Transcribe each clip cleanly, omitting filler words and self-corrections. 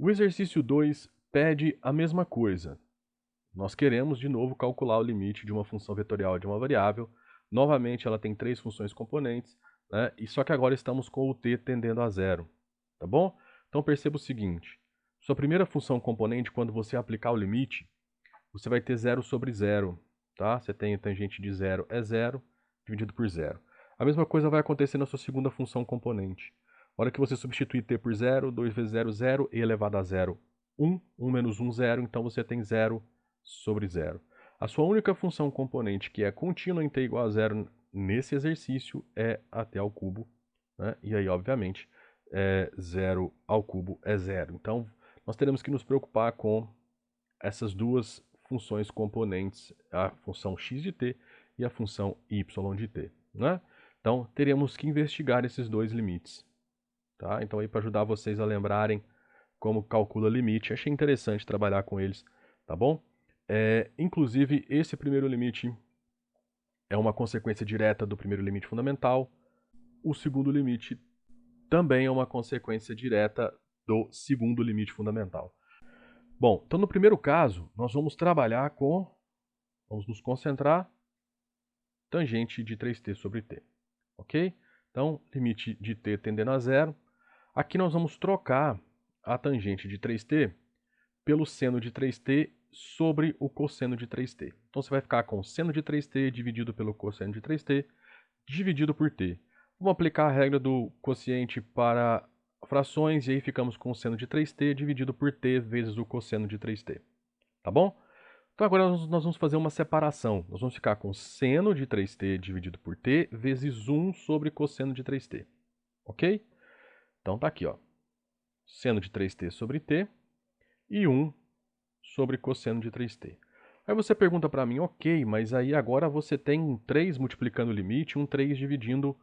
O exercício 2 pede a mesma coisa. Nós queremos, de novo, calcular o limite de uma função vetorial de uma variável. Novamente, ela tem 3 funções componentes, né? E só que agora estamos com o t tendendo a zero, tá bom? Então perceba o seguinte, sua primeira função componente, quando você aplicar o limite, você vai ter 0 sobre 0, tá? Você tem a tangente de 0 é 0, dividido por 0. A mesma coisa vai acontecer na sua segunda função componente. A hora que você substituir t por 0, 2 vezes 0, 0, e elevado a 0, 1, 1 menos 1, 0, então você tem 0 sobre 0. A sua única função componente que é contínua em t igual a 0 nesse exercício é a t ao cubo, né? E aí, obviamente, 0 ao cubo é 0. Então, nós teremos que nos preocupar com essas duas funções componentes, a função x de t e a função y de t, né? Então, teremos que investigar esses dois limites, tá? Então, aí para ajudar vocês a lembrarem como calcula limite, achei interessante trabalhar com eles, tá bom? Inclusive, esse primeiro limite é uma consequência direta do primeiro limite fundamental. O segundo limite também é uma consequência direta do segundo limite fundamental. Bom, então no primeiro caso, nós vamos trabalhar com, vamos nos concentrar, tangente de 3t sobre t, ok? Então, limite de t tendendo a zero. Aqui nós vamos trocar a tangente de 3t pelo seno de 3t sobre o cosseno de 3t. Então você vai ficar com seno de 3t dividido pelo cosseno de 3t dividido por t. Vamos aplicar a regra do quociente para frações e aí ficamos com o seno de 3t dividido por t vezes o cosseno de 3t. Tá bom? Então agora nós vamos fazer uma separação. Nós vamos ficar com seno de 3t dividido por t vezes 1 sobre cosseno de 3t. Ok? Então tá aqui, ó. Seno de 3t sobre t e 1 sobre cosseno de 3t. Aí você pergunta para mim, ok, mas aí agora você tem um 3 multiplicando o limite, um 3 dividindo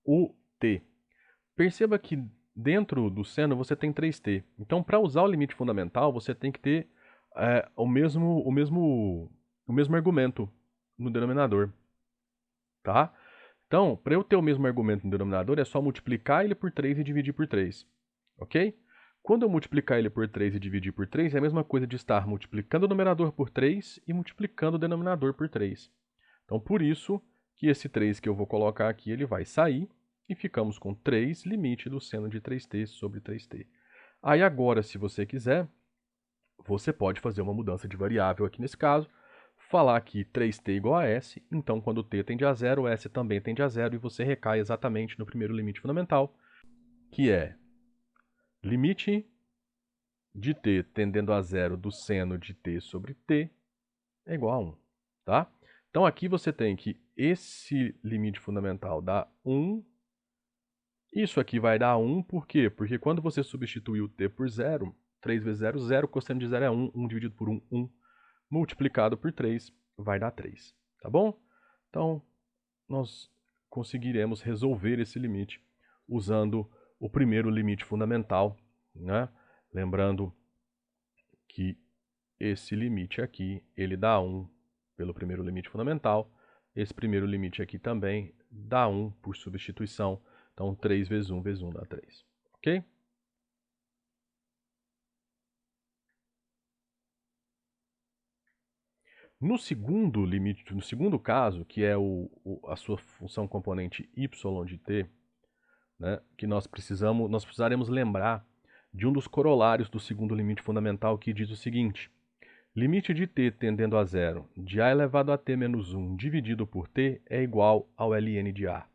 o t. Perceba que dentro do seno você tem 3t. Então, para usar o limite fundamental, você tem que ter o mesmo argumento no denominador, tá? Então, para eu ter o mesmo argumento no denominador, é só multiplicar ele por 3 e dividir por 3, ok? Quando eu multiplicar ele por 3 e dividir por 3, é a mesma coisa de estar multiplicando o numerador por 3 e multiplicando o denominador por 3. Então, por isso que esse 3 que eu vou colocar aqui, ele vai sair e ficamos com 3 limite do seno de 3t sobre 3t. Aí agora, se você quiser, você pode fazer uma mudança de variável aqui nesse caso, falar que 3t igual a s, então quando t tende a zero, s também tende a zero, e você recai exatamente no primeiro limite fundamental, que é limite de t tendendo a zero do seno de t sobre t é igual a 1, tá? Então aqui você tem que esse limite fundamental dá 1, isso aqui vai dar 1, por quê? Porque quando você substituir o t por 0, 3 vezes 0, 0, cosseno de 0 é 1, 1 dividido por 1, 1, multiplicado por 3 vai dar 3, tá bom? Então, nós conseguiremos resolver esse limite usando o primeiro limite fundamental, né? Lembrando que esse limite aqui, ele dá 1 pelo primeiro limite fundamental, esse primeiro limite aqui também dá 1 por substituição, então 3 vezes 1 vezes 1 dá 3, ok? No segundo limite, no segundo caso, que é a sua função componente y de t, né, que nós precisaremos lembrar de um dos corolários do segundo limite fundamental que diz o seguinte: limite de t tendendo a zero de a elevado a t menos 1 dividido por t é igual ao ln de a.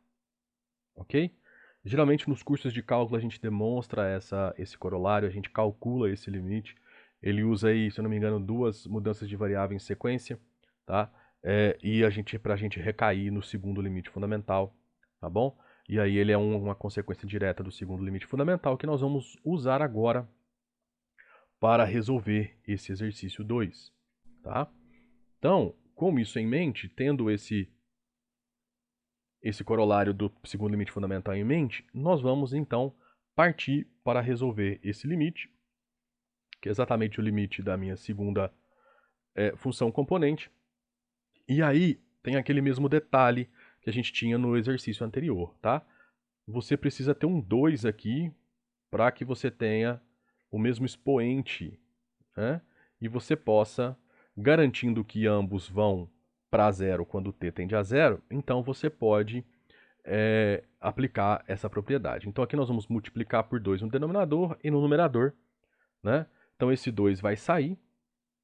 Ok? Geralmente nos cursos de cálculo a gente demonstra esse corolário, a gente calcula esse limite. Ele usa aí, se eu não me engano, duas mudanças de variável em sequência, tá? E para a gente recair no segundo limite fundamental, tá bom? E aí ele é uma consequência direta do segundo limite fundamental que nós vamos usar agora para resolver esse exercício 2, tá? Então, com isso em mente, tendo esse corolário do segundo limite fundamental em mente, nós vamos então partir para resolver esse limite, que é exatamente o limite da minha segunda função componente. E aí tem aquele mesmo detalhe que a gente tinha no exercício anterior, tá? Você precisa ter um 2 aqui para que você tenha o mesmo expoente, né? E você possa, garantindo que ambos vão para zero quando t tende a zero, então você pode aplicar essa propriedade. Então aqui nós vamos multiplicar por 2 no denominador e no numerador, né? Então esse 2 vai sair,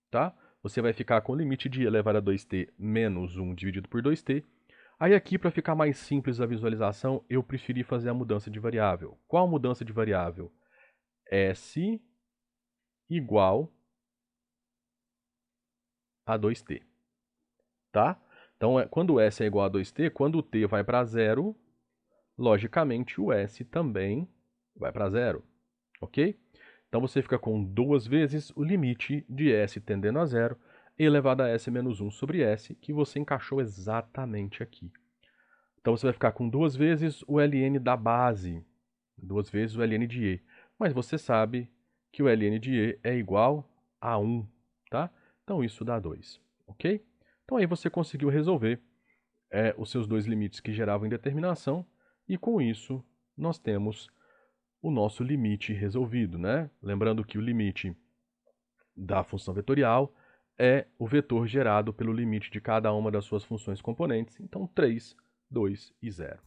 tá? Você vai ficar com o limite de elevado a 2t menos 1 dividido por 2t. Aí aqui, para ficar mais simples a visualização, eu preferi fazer a mudança de variável. Qual mudança de variável? S igual a 2t, tá? Então, quando S é igual a 2t, quando o t vai para zero, logicamente o S também vai para zero, ok? Então você fica com 2 vezes o limite de S tendendo a zero elevado a S menos 1 sobre S, que você encaixou exatamente aqui. Então você vai ficar com 2 vezes o ln da base, 2 vezes o ln de E. Mas você sabe que o ln de E é igual a 1, tá? Então isso dá 2, ok? Então aí você conseguiu resolver os seus dois limites que geravam indeterminação, e com isso nós temos o nosso limite resolvido, né? Lembrando que o limite da função vetorial é o vetor gerado pelo limite de cada uma das suas funções componentes, então 3, 2 e 0.